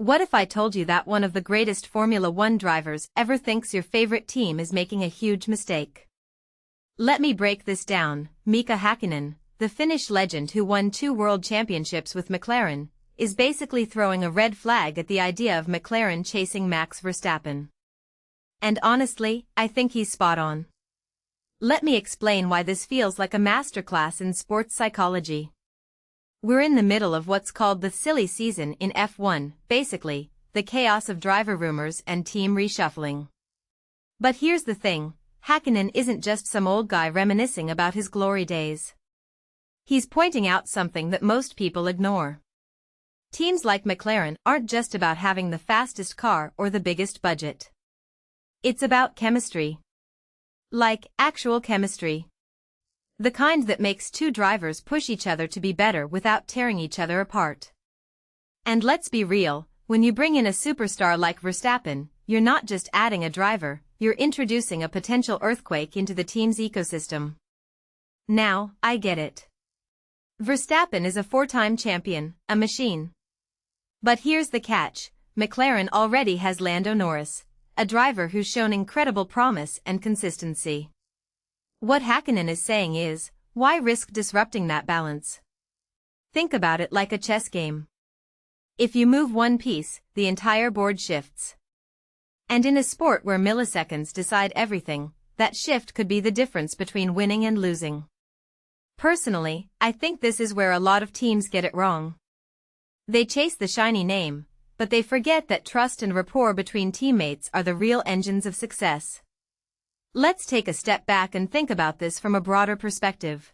What if I told you that one of the greatest Formula One drivers ever thinks your favorite team is making a huge mistake? Let me break this down. Mika Hakkinen, the Finnish legend who won 2 world championships with McLaren, is basically throwing a red flag at the idea of McLaren chasing Max Verstappen. And honestly, I think he's spot on. Let me explain why this feels like a masterclass in sports psychology. We're in the middle of what's called the silly season in F1, basically, the chaos of driver rumors and team reshuffling. But here's the thing, Hakkinen isn't just some old guy reminiscing about his glory days. He's pointing out something that most people ignore. Teams like McLaren aren't just about having the fastest car or the biggest budget. It's about chemistry. Like, actual chemistry. The kind that makes 2 drivers push each other to be better without tearing each other apart. And let's be real, when you bring in a superstar like Verstappen, you're not just adding a driver, you're introducing a potential earthquake into the team's ecosystem. Now, I get it. Verstappen is a 4-time champion, a machine. But here's the catch, McLaren already has Lando Norris, a driver who's shown incredible promise and consistency. What Hakkinen is saying is, why risk disrupting that balance? Think about it like a chess game. If you move one piece, the entire board shifts. And in a sport where milliseconds decide everything, that shift could be the difference between winning and losing. Personally, I think this is where a lot of teams get it wrong. They chase the shiny name, but they forget that trust and rapport between teammates are the real engines of success. Let's take a step back and think about this from a broader perspective.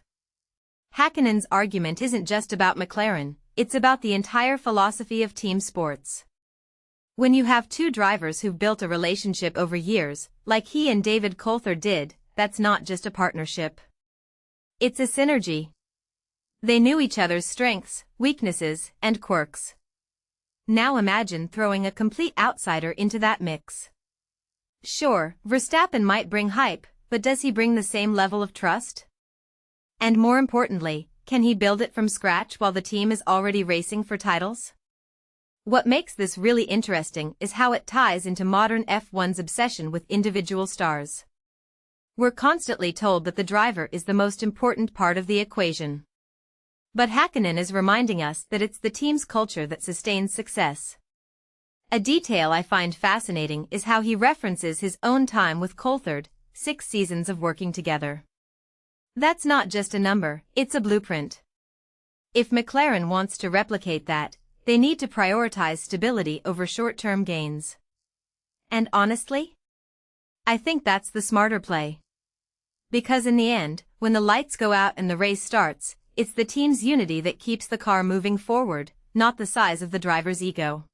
Hakkinen's argument isn't just about McLaren, it's about the entire philosophy of team sports. When you have 2 drivers who've built a relationship over years, like he and David Coulthard did, that's not just a partnership. It's a synergy. They knew each other's strengths, weaknesses, and quirks. Now imagine throwing a complete outsider into that mix. Sure, Verstappen might bring hype, but does he bring the same level of trust? And more importantly, can he build it from scratch while the team is already racing for titles? What makes this really interesting is how it ties into modern F1's obsession with individual stars. We're constantly told that the driver is the most important part of the equation. But Hakkinen is reminding us that it's the team's culture that sustains success. A detail I find fascinating is how he references his own time with Coulthard, 6 seasons of working together. That's not just a number, it's a blueprint. If McLaren wants to replicate that, they need to prioritize stability over short-term gains. And honestly, I think that's the smarter play. Because in the end, when the lights go out and the race starts, it's the team's unity that keeps the car moving forward, not the size of the driver's ego.